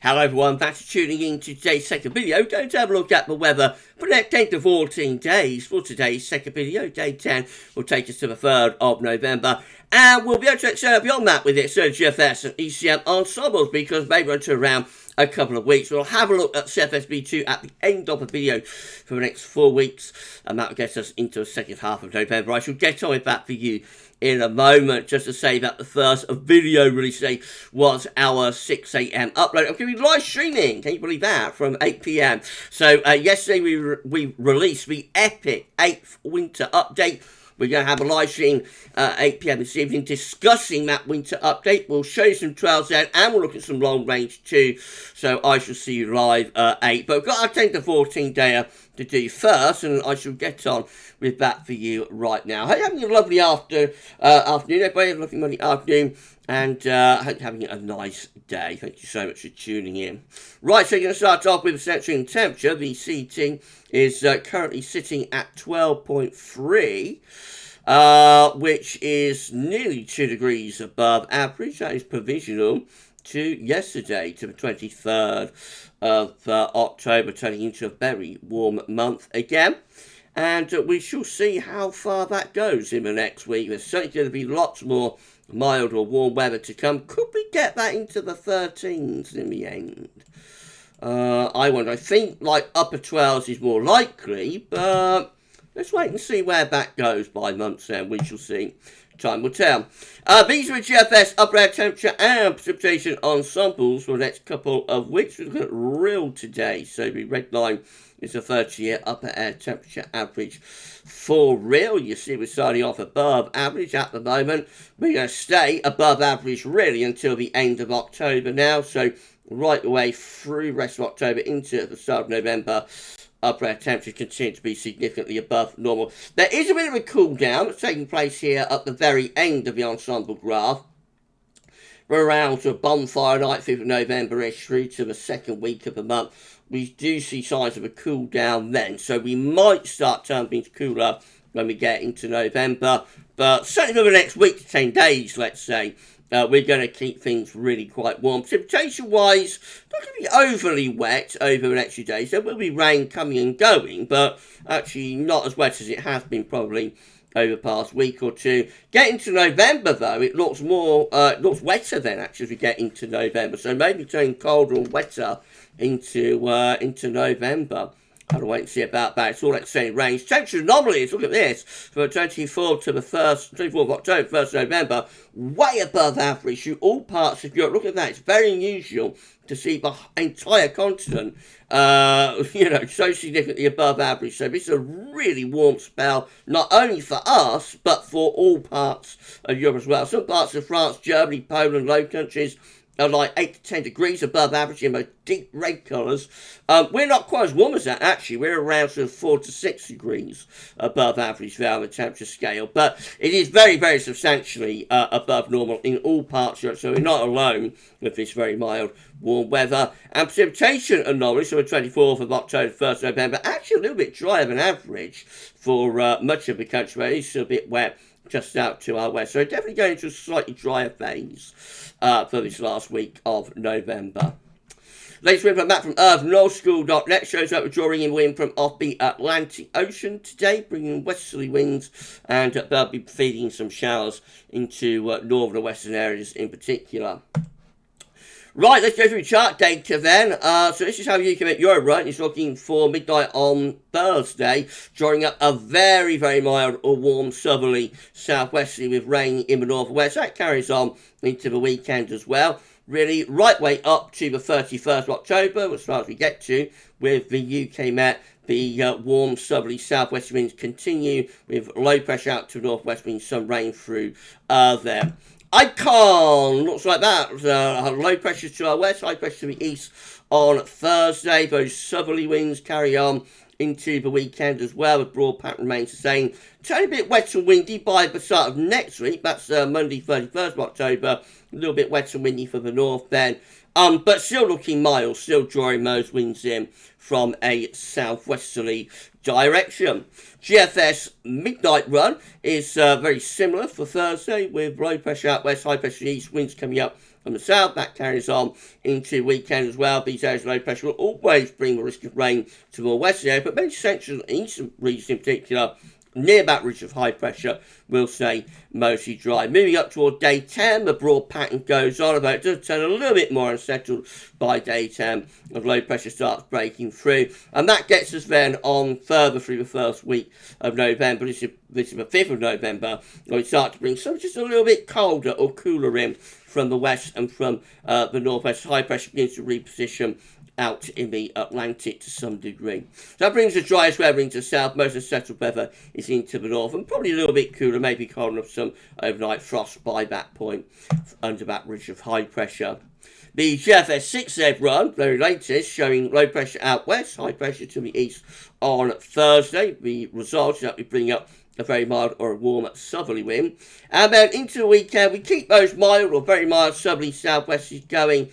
Hello everyone, thanks for tuning in to today's second video. Going to have a look at the weather for the next 10 to 14 days. For today's second video, day 10 will take us to the 3rd of November. And we'll be able to extend beyond that with it, so GFS and ECM ensembles, because they run to around a couple of weeks. We'll have a look at CFSB2 at the end of the video for the next 4 weeks, and that will get us into the second half of November. I shall get on with that for you in a moment. Just to say that the first video release day was our 6 AM upload. I'm going to be live streaming, can you believe that, from 8 PM. So yesterday we released the epic 8th winter update. We're going to have a live stream at 8 PM this evening discussing that winter update. We'll show you some trails there and we'll look at some long range too. So I shall see you live at 8. But we've got our 10 to 14 day to do first, and I shall get on with that for you right now. Hope you're having a lovely afternoon, everybody. A lovely Monday afternoon, and hope you're having a nice day. Thank you so much for tuning in. Right, so you're going to start off with the central temperature. The CT is currently sitting at 12.3, which is nearly 2 degrees above average. That is provisional to yesterday, to the 23rd of October, turning into a very warm month again. And we shall see how far that goes in the next week. There's certainly going to be lots more mild or warm weather to come. Could we get that into the 13s in the end? I wonder. I think like upper 12s is more likely, but let's wait and see where that goes by months then. We shall see. Time will tell. These are GFS upper air temperature and precipitation ensembles for the next couple of weeks. We're looking at real today. So the red line is a 30-year upper air temperature average for real. You see we're starting off above average at the moment. We're going to stay above average really until the end of October now. So right the way through the rest of October into the start of November, upper air temperatures continue to be significantly above normal. There is a bit of a cool down that's taking place here at the very end of the ensemble graph. We're around to a bonfire night, 5th of November-ish through to the second week of the month. We do see signs of a cool down then, so we might start turning into cooler when we get into November. But certainly for the next week to 10 days, let's say, we're going to keep things really quite warm. Precipitation-wise, not going to be overly wet over the next few days. There will be rain coming and going, but actually not as wet as it has been probably over the past week or two. Getting to November, though, it looks more, looks wetter then, actually, as we get into November. So maybe turning colder and wetter into November. I'll wait and see about that. It's all that same range. Temperature anomalies, look at this. From the 24th to the 24th of October, 1st of November, way above average through all parts of Europe. Look at that. It's very unusual to see the entire continent, so significantly above average. So this is a really warm spell, not only for us, but for all parts of Europe as well. Some parts of France, Germany, Poland, Low Countries are like 8 to 10 degrees above average in those deep red colours. We're not quite as warm as that, actually. We're around sort of 4 to 6 degrees above average there on the temperature scale. But it is very, very substantially above normal in all parts of Europe. So we're not alone with this very mild, warm weather. And precipitation anomalies, so the 24th of October, 1st of November, actually a little bit drier than average for much of the country. But it's a bit wet just out to our west. So definitely going into a slightly drier phase for this last week of November. Latest wind from that from earthnorthschool.net shows that we're drawing in wind from off the Atlantic Ocean today, bringing westerly winds, and they'll be feeding some showers into northern and western areas in particular. Right, let's go through chart data then. So this is how you can make your run. It's looking for midnight on Thursday, drawing up a very, very mild or warm southerly southwesterly with rain in the northwest. That carries on into the weekend as well. Really, right way up to the 31st of October, as far as we get to, with the UK Met. The warm southerly southwest winds continue with low pressure out to the northwest, means some rain through there. Icon looks like that. Low pressure to our west, high pressure to the east on Thursday. Those southerly winds carry on into the weekend as well. The broad pattern remains the same. Turning a bit wet and windy by the start of next week. That's Monday, 31st of October. A little bit wet and windy for the north then. But still looking mild, still drawing those winds in from a southwesterly direction. GFS midnight run is very similar for Thursday, with low pressure out west, high pressure east, winds coming up from the south. That carries on into weekend as well. These areas of low pressure will always bring the risk of rain to the more western area, but many central and eastern regions in particular, near that ridge of high pressure, will stay mostly dry. Moving up toward day 10, the broad pattern goes on, although it does turn a little bit more unsettled by day 10 as low pressure starts breaking through. And that gets us then on further through the first week of November. This is the 5th of November, when we start to bring some just a little bit colder or cooler in from the west and from the northwest. High pressure begins to reposition out in the Atlantic to some degree. So that brings the driest weather into the south. Most of the settled weather is into the north, and probably a little bit cooler, maybe cold enough some overnight frost by that point under that ridge of high pressure. The GFS 6Z run, very latest, showing low pressure out west, high pressure to the east on Thursday. The results that we bring up a very mild or a warm southerly wind. And then into the weekend, we keep those mild or very mild southerly southwests going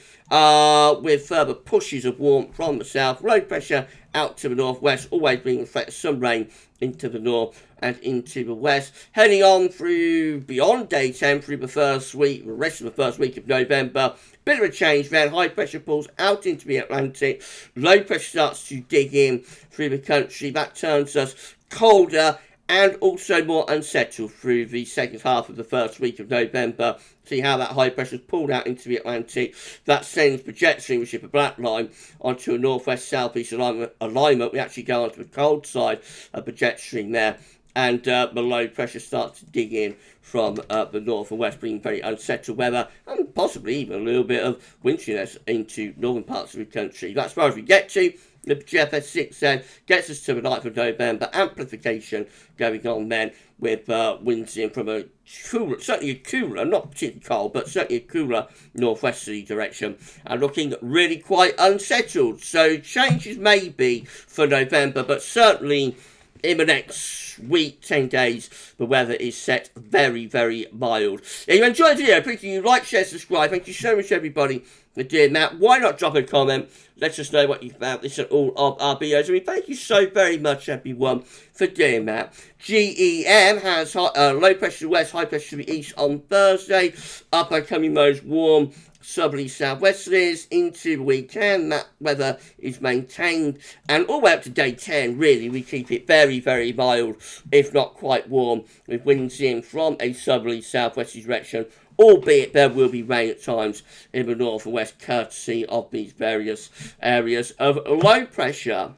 with further pushes of warmth from the south. Low pressure out to the northwest, always bringing effect some rain into the north and into the west. Heading on through beyond day 10 through the first week, the rest of the first week of November. Bit of a change then. High pressure pulls out into the Atlantic. Low pressure starts to dig in through the country. That turns us colder and also more unsettled through the second half of the first week of November. See how that high pressure is pulled out into the Atlantic. That sends projection, which is the black line, onto a northwest-southeast alignment. We actually go onto the cold side of projection there. And the low pressure starts to dig in from the north and west, bringing very unsettled weather and possibly even a little bit of winteriness into northern parts of the country. That's as far as we get to. The GFS 6 then gets us to the 9th of November. Amplification going on then with winds in from a cooler, certainly a cooler, not particularly cold, but certainly a cooler northwesterly direction, and looking really quite unsettled. So changes may be for November, but certainly in the next week, 10 days, the weather is set very, very mild. If you enjoyed the video, please you like, share, subscribe. Thank you so much, everybody, for doing that. Why not drop a comment? Let us know what you found. This is all of our videos. I mean, thank you so very much, everyone, for doing that. GEM has low pressure to the west, high pressure to the east on Thursday. Upper coming those warm southerly southwesterlies into the weekend. That weather is maintained, and all the way up to day 10 really we keep it very, very mild, if not quite warm, with winds in from a southerly southwesterly direction, albeit there will be rain at times in the north and west, courtesy of these various areas of low pressure.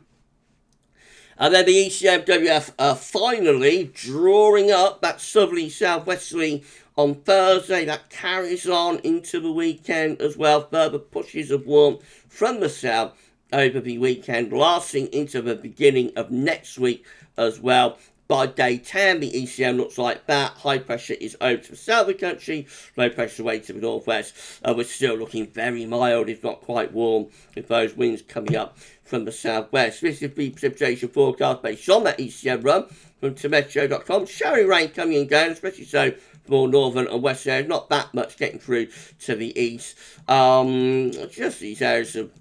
And then the ECMWF finally drawing up that southerly southwesterly on Thursday. That carries on into the weekend as well. Further pushes of warmth from the south over the weekend, lasting into the beginning of next week as well. By day 10, the ECM looks like that. High pressure is over to the south of the country, low pressure away to the northwest. We're still looking very mild, if not quite warm, with those winds coming up from the southwest. This is the precipitation forecast based on that ECM run from Meteo.com. Showering rain coming and going, especially so for more northern and western areas. Not that much getting through to the east. Just these areas of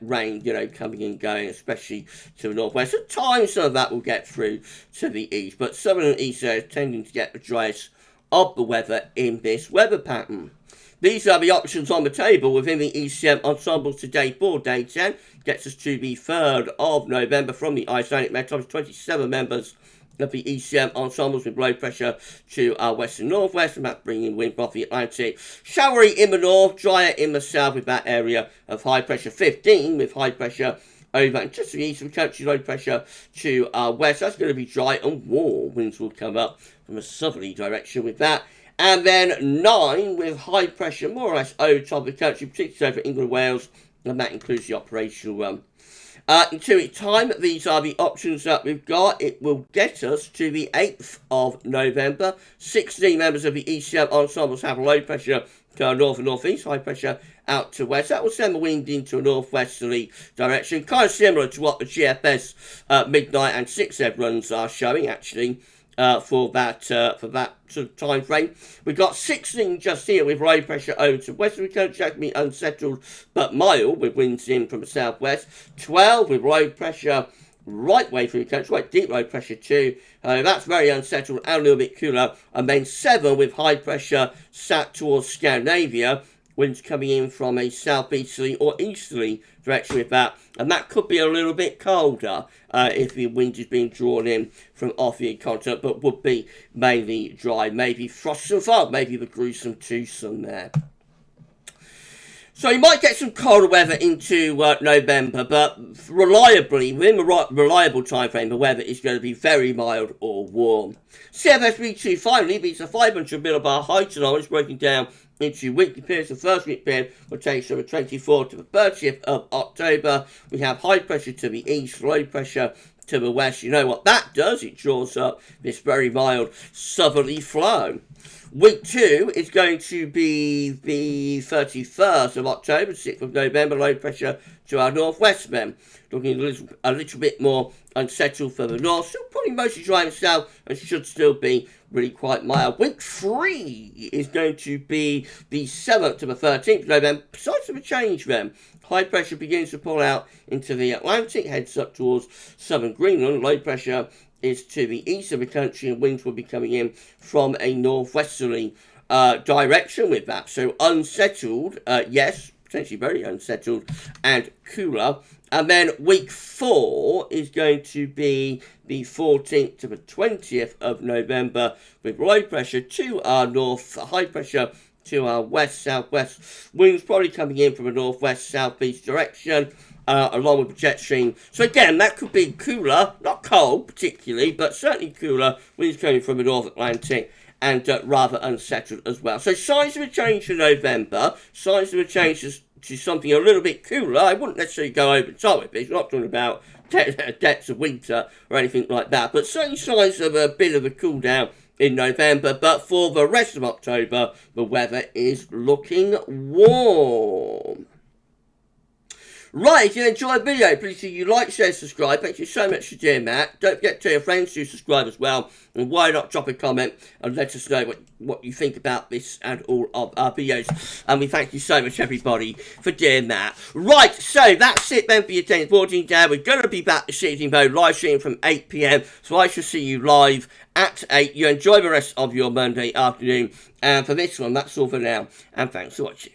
rain, coming and going, especially to the northwest. At times, some of that will get through to the east, but southern and east areas tending to get the driest of the weather in this weather pattern. These are the options on the table within the ECM ensembles today for day 10. Gets us to the 3rd of November from the Icelandic Metropolis. 27 members of the ECM ensembles with low pressure to our west and northwest, and that's bringing wind off the Atlantic. Showery in the north, drier in the south with that area of high pressure. 15 with high pressure over and just to the east of the country, low pressure to our west. That's going to be dry and warm. Winds will come up from a southerly direction with that. And then 9 with high pressure more or less over top of the country, particularly over England and Wales, and that includes the operational run. In 2 weeks' time, these are the options that we've got. It will get us to the 8th of November. 16 members of the ECM ensembles have low pressure to north and northeast, high pressure out to west. That will send the wind into a northwesterly direction, kind of similar to what the GFS midnight and 6Z runs are showing, actually. For that sort of time frame. We've got 16 just here with low pressure over to western of the country. That can be unsettled but mild with winds in from the southwest. 12 with low pressure right way through the country, quite deep low pressure too. That's very unsettled and a little bit cooler. And then 7 with high pressure sat towards Scandinavia. winds coming in from a southeasterly or easterly direction with that, and that could be a little bit colder if the wind is being drawn in from off the continent, but would be mainly dry, maybe frost and fog, maybe the gruesome twosome there. So you might get some colder weather into November, but reliably, within the reliable time frame, the weather is going to be very mild or warm. CFS-V2 finally beats a 500 millibar height anomalies broken down into weekly periods. The first week period will take from the 24th to the 30th of October. We have high pressure to the east, low pressure to the west. You know what that does? It draws up this very mild southerly flow. Week 2 is going to be the 31st of October, 6th of November, low pressure to our northwest then. Looking a little bit more unsettled for the north, still probably mostly dry in the south and should still be really quite mild. Week 3 is going to be the 7th to the 13th of November, besides of a change then. High pressure begins to pull out into the Atlantic, heads up towards southern Greenland. Low pressure is to the east of the country, and winds will be coming in from a northwesterly direction with that. So unsettled, yes, potentially very unsettled and cooler. And then week 4 is going to be the 14th to the 20th of November with low pressure to our north, high pressure to our west-southwest. Winds probably coming in from a northwest-southeast direction, along with the jet stream. So again, that could be cooler, not cold particularly, but certainly cooler. Winds coming from the North Atlantic and rather unsettled as well. So signs of a change for November, signs of a change to something a little bit cooler. I wouldn't necessarily go over the top of it. It's not talking about depths of winter or anything like that, but certainly signs of a bit of a cool down in November. But for the rest of October, the weather is looking warm. Right, if you enjoyed the video, please do you like, share, subscribe. Thank you so much for doing that. Don't forget to tell your friends to subscribe as well. And why not drop a comment and let us know what you think about this and all of our videos. And we thank you so much, everybody, for doing that. Right, so that's it then for your 10th boarding day. We're going to be back this evening, though, live streaming from 8 PM. So I shall see you live at 8. You enjoy the rest of your Monday afternoon. And for this one, that's all for now. And thanks for watching.